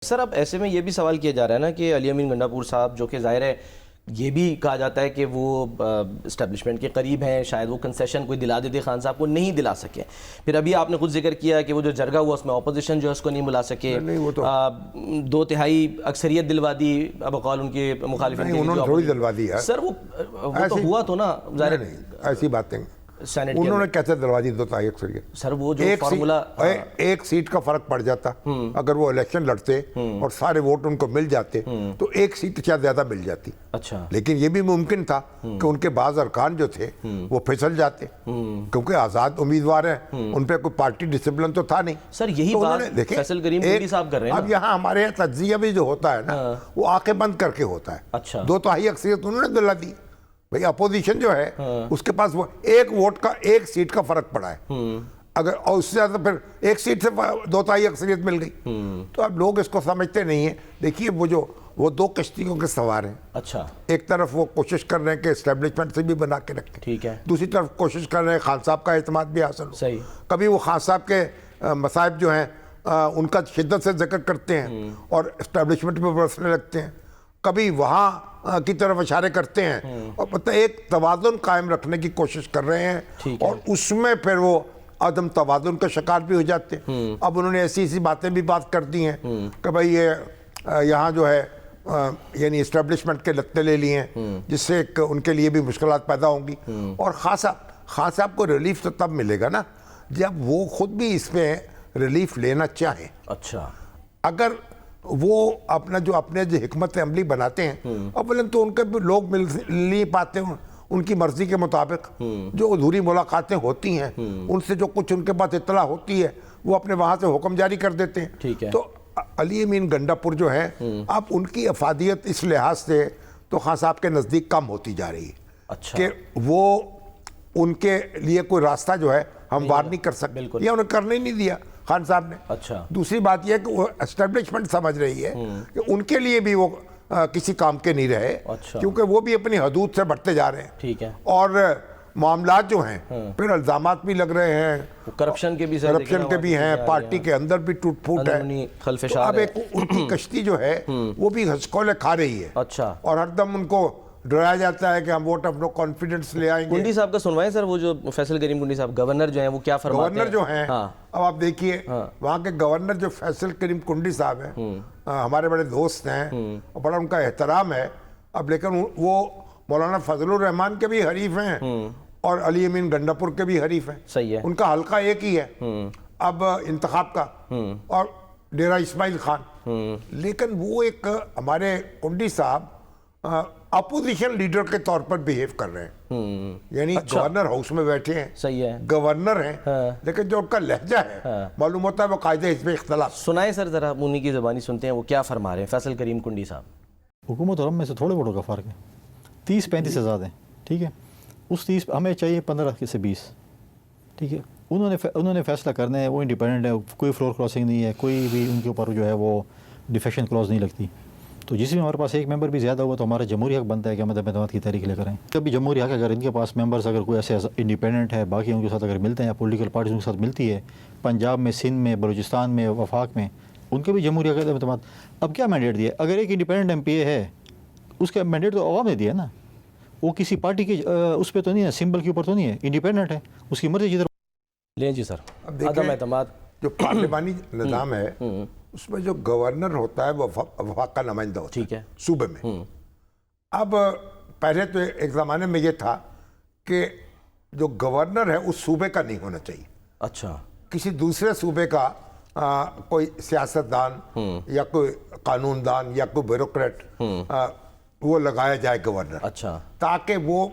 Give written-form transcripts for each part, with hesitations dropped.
Sir अब ऐसे में ये भी सवाल किया जा रहा है ना कि अली अमीन गंडापुर साहब, जो कि ज़ाहिर है ये भी कहा जाता है कि वो इस्टेब्लिशमेंट के करीब हैं, शायद वो कंसेशन कोई दिला देते खान साहब को, नहीं दिला सके। फिर अभी आपने खुद जिक्र किया कि वो जो जरगा हुआ उसमें अपोजिशन जो है उसको नहीं बुला सके, नहीं, वो तो 2/3 अक्सरियत दिलवा दी बकौल उनके मुखालिफिन। उन्होंने थोड़ी दिलवा दी है सर, वो तो हुआ तो ना, ज़ाहिर नहीं ऐसी बातें सेनेट उन्होंने कैसे दिलवा दी 2/3 अक्सरियत। सर वो जो फार्मूला एक सीट का फर्क पड़ जाता अगर वो इलेक्शन लड़ते और सारे वोट उनको मिल जाते तो एक सीट क्या ज्यादा मिल जाती। अच्छा, लेकिन ये भी मुमकिन था कि उनके बाज अरकान जो थे वो फिसल जाते क्योंकि आजाद उम्मीदवार हैं, उन पर कोई पार्टी डिसिप्लिन तो था नहीं। सर यही तो बात फैसल करीम कुंडी साहब कर रहे हैं। अब यहाँ हमारे यहाँ तज्जिया भी जो होता है ना वो आंखें बंद करके होता है। अच्छा, 2/3 अक्सरियत उन्होंने दिला दी भाई। अपोजिशन जो है उसके पास वो एक वोट का एक सीट का फर्क पड़ा है, अगर और उससे ज्यादा फिर एक सीट से 2/3 अक्सरियत मिल गई। तो अब लोग इसको समझते नहीं है। देखिए वो दो कश्तियों के सवार हैं। अच्छा, एक तरफ वो कोशिश कर रहे हैं कि एस्टेब्लिशमेंट से भी बना के रखें, ठीक है, दूसरी तरफ कोशिश कर रहे हैं खान साहब का एतमाद भी हासिल हो। सही। कभी वो खान साहब के मसाइब जो हैं उनका शिद्दत से जिक्र करते हैं और एस्टेब्लिशमेंट में बरसने लगते हैं, कभी वहाँ की तरफ इशारे करते हैं और मतलब एक तवाज़ुन कायम रखने की कोशिश कर रहे हैं और उसमें फिर वो अदम तवाज़ुन का शिकार भी हो जाते हैं। अब उन्होंने ऐसी ऐसी बातें भी बात कर दी हैं कि भाई ये यहाँ जो है यानी इस्टेब्लिशमेंट के लत्ते ले लिए हैं जिससे उनके लिए भी मुश्किलात पैदा होंगी। और खान साहब को रिलीफ तो तब मिलेगा ना जब वो खुद भी इसमें रिलीफ लेना चाहें। अच्छा, अगर वो अपने जो हिकमत अमली बनाते हैं अवलन तो उनके भी लोग मिल नहीं पाते हैं उनकी मर्जी के मुताबिक। जो अधूरी मुलाकातें होती हैं उनसे जो कुछ उनके पास इत्तला होती है वो अपने वहाँ से हुक्म जारी कर देते हैं। ठीक है। तो अली अमीन गंडापुर जो है अब उनकी अफादियत इस लिहाज से तो खान साहब के नज़दीक कम होती जा रही है। अच्छा, कि वो उनके लिए कोई रास्ता जो है हम वार नहीं कर सकते या उन्हें करने ही नहीं दिया खान साहब ने। अच्छा, दूसरी बात यह है कि वो एस्टेब्लिशमेंट समझ रही है कि उनके लिए भी वो किसी काम के नहीं रहे। अच्छा, क्योंकि वो भी अपनी हदूद से बढ़ते जा रहे हैं। ठीक है। और मामलात जो हैं फिर इल्जामात भी लग रहे हैं, करप्शन के भी हैं, पार्टी के अंदर भी टूट फूट है। तो अब एक उनकी कश्ती जो है वो भी हंसकोले खा रही है। अच्छा, और हरदम उनको डराया जाता है कि हम वोट ऑफ नो कॉन्फिडेंस ले आएंगे। कुंडी साहब का सुनवाएं सर, वो जो फैसल करीम कुंडी साहब गवर्नर जो हैं वो क्या फरमाते हैं? गवर्नर जो हैं, अब आप देखिए वहाँ के गवर्नर जो फैसल करीम कुंडी साहब हैं हमारे बड़े दोस्त हैं और बड़ा उनका एहतराम है। अब लेकिन वो मौलाना फजलुर रहमान के भी हरीफ हैं और अली अमीन गंडापुर के भी हरीफ हैं। सही है। उनका हल्का एक ही है अब इंतखाब का और डेरा इस्माइल खान। लेकिन वो एक हमारे कुंडी साहब अपोजिशन लीडर के तौर पर बिहेव कर रहे हैं। यानी गवर्नर हाउस में बैठे हैं, सही है, गवर्नर हैं, लेकिन जो उनका लहजा है मालूम होता है वो कायदे इसमें इख्तलाफ। सुनाए सर जरा, उन्हीं की ज़बानी सुनते हैं वो क्या फरमा रहे हैं फैसल करीम कुंडी साहब। हुकूमत और हम में से थोड़े वोटों का फ़र्क है, 30-35 से ज़्यादा है। ठीक है, उस 30 हमें चाहिए 15 से 20। ठीक है, उन्होंने फैसला करना है, वो इंडिपेंडेंट है, कोई फ्लोर क्रॉसिंग नहीं है, कोई भी उनके ऊपर जो है वो डिफेक्शन क्लॉज नहीं लगती। तो जिस भी हमारे पास एक मेंबर भी ज़्यादा हुआ तो हमारा जमहूरी हक बनता है कि हम एतमाद की तहरीक लेकर आएँ। कभी जमहूरी हक अगर इनके पास मेंबर्स अगर कोई ऐसे इंडिपेंडेंट है, बाकी उनके साथ अगर मिलते हैं या पॉलिटिकल पार्टीज उनके साथ मिलती है, पंजाब में, सिंध में, बलूचिस्तान में, वफाक में, उनके भी जमहूरी हक एतमाद। अब क्या मैंडेट दिया? अगर एक इंडिपेंडेंट MPA है उसका मैंडेट तो अवाम ने दिया ना, वो किसी पार्टी के उस पर तो नहीं है, सिंबल के ऊपर तो नहीं है, इंडिपेंडेंट है, उसकी मर्जी जिधर लें। जी सर, अदम एतमाद जो पार्लिमानी निज़ाम है उसमें जो गवर्नर होता है वो वफाक का नुमाइंदा होता है, ठीक है, सूबे में। अब पहले तो एक ज़माने में ये था कि जो गवर्नर है उस सूबे का नहीं होना चाहिए। अच्छा, किसी दूसरे सूबे का कोई सियासतदान या कोई कानूनदान या कोई ब्यूरोक्रेट वो लगाया जाए गवर्नर। अच्छा, ताकि वो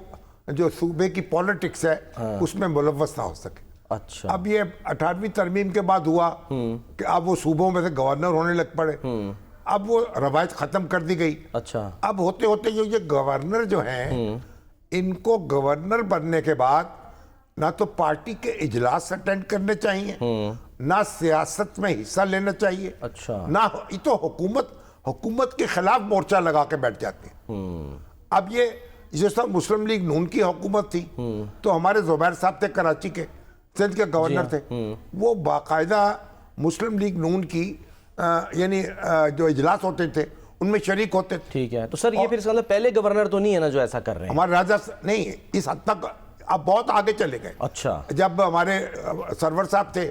जो सूबे की पॉलिटिक्स है उसमें मुलव्वस ना हो सके। अच्छा, अब ये 18वीं तरमीम के बाद हुआ कि अब वो सूबों में से गवर्नर होने लग पड़े। अब वो रवायत खत्म कर दी गई। अच्छा, अब होते होते ये गवर्नर जो हैं इनको गवर्नर बनने के बाद ना तो पार्टी के इजलास अटेंड करने चाहिए, ना सियासत में हिस्सा लेना चाहिए। अच्छा, ना ये तो हुकूमत के खिलाफ मोर्चा लगा के बैठ जाते हैं। अब ये जिस तरह मुस्लिम लीग नून की हुकूमत थी तो हमारे जुबैर साहब थे कराची के, सिंध के गवर्नर थे, वो बाकायदा मुस्लिम लीग नून की यानी जो इजलास होते थे उनमें शरीक होते थे। ठीक है, तो सर ये फिर इसका मतलब पहले गवर्नर तो नहीं है ना जो ऐसा कर रहे हैं? हमारे राजा नहीं, इस हद तक अब बहुत आगे चले गए। अच्छा, जब हमारे सरवर साहब थे,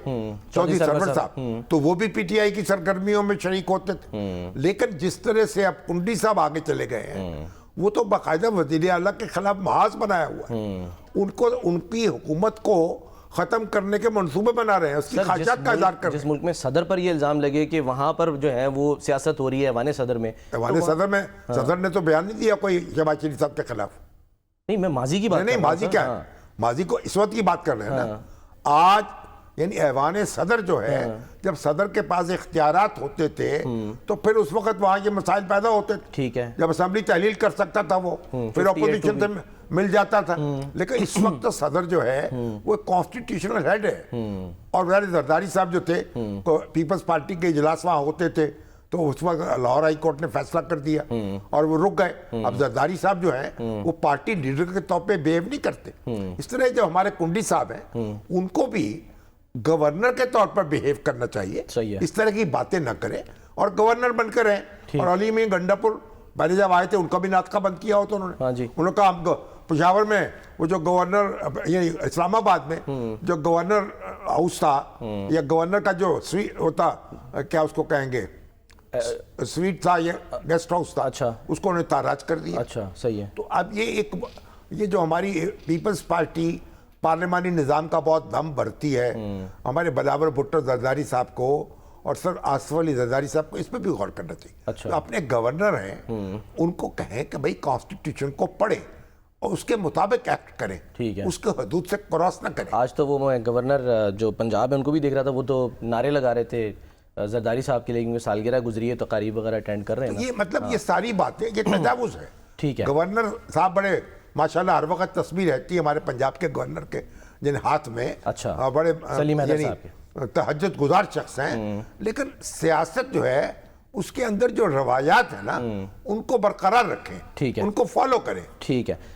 चौधरी सरवर साहब, तो वो भी पीटीआई की सरगर्मियों में शरीक होते थे। लेकिन जिस तरह से अब कुंडी साहब आगे चले गए हैं, वो तो बाकायदा वजीर आला के खिलाफ महाज बनाया हुआ है। उनको, उनकी हुकूमत को खत्म करने के मंसूबे बना रहे हैं, उसकी ख्वाहिशात का इज़हार कर रहे हैं। जिस मुल्क में सदर पर ये इल्जाम लगे कि वहां पर जो है वो सियासत हो रही है ऐवान सदर में, ऐवान सदर में सदर ने तो बयान नहीं दिया कोई शहबाज शरीफ साहब के खिलाफ। नहीं, मैं माजी की बात नहीं, कर रहा हूं माजी सर। क्या है, हाँ। माजी को इस वक्त की बात कर रहे हैं ना। आज यानी ऐवान सदर जो है, जब सदर के पास इख्तियारात होते थे तो फिर उस वक्त वहां ये मसाइल पैदा होते थे। ठीक है, जब असेंबली तहलील कर सकता था वो, फिर अपोजिशन से मिल जाता था। लेकिन इस वक्त तो सदर जो है वो कॉन्स्टिट्यूशनल हेड है। और वह जरदारी साहब जो थे, पीपल्स पार्टी के इजलास वहां होते थे, तो उस वक्त लाहौर हाई कोर्ट ने फैसला कर दिया और वो रुक गए। अब जरदारी साहब जो है वो पार्टी लीडर के तौर पे बिहेव नहीं करते। इस तरह जो हमारे कुंडी साहब हैं, उनको भी गवर्नर के तौर पर बिहेव करना चाहिए। सही है। इस तरह की बातें न करें और गवर्नर बनकर रहें। और अली में गंडापुर पहले जब आए थे, उनका भी नाटका बंद किया हो तो उन्होंने। हाँ जी। उन्होंने कहा हम पेशावर में वो जो गवर्नर, यानी इस्लामाबाद में जो गवर्नर हाउस था, या गवर्नर का जो स्वीट होता, क्या उसको कहेंगे, स्वीट था या गेस्ट हाउस था, अच्छा, उसको उन्होंने ताराज कर दिया। अच्छा, सही है। तो अब ये जो हमारी पीपल्स पार्टी पार्लिमानी निज़ाम का बहुत दम भरती है, हमारे बलावर भुट्टो जरदारी साहब को और सर आसिफ अली जरदारी साहब को इस पर भी गौर करना चाहिए। अच्छा। तो अपने गवर्नर हैं, उनको कहें कि भाई कॉन्स्टिट्यूशन को पढ़ें और उसके मुताबिक एक्ट करें। ठीक है। उसके हदूद से क्रॉस ना करें। आज तो वो मैं गवर्नर जो पंजाब है उनको भी देख रहा था, वो तो नारे लगा रहे थे जरदारी साहब के लिए, सालगिरह गुजरी है, तकारीब वगैरह अटेंड कर रहे हैं ना। ये मतलब ये सारी बातें ये तजावुज़ है। ठीक है। गवर्नर साहब बड़े माशाल्लाह, हर वक्त तस्वीर रहती है हमारे पंजाब के गवर्नर के जिन हाथ में। अच्छा, बड़े सलीम हैदर साहब के तहज्जुद गुजार शख्स हैं। लेकिन सियासत जो है उसके अंदर जो रवायात है ना, उनको बरकरार रखें। ठीक है। उनको फॉलो करें। ठीक है,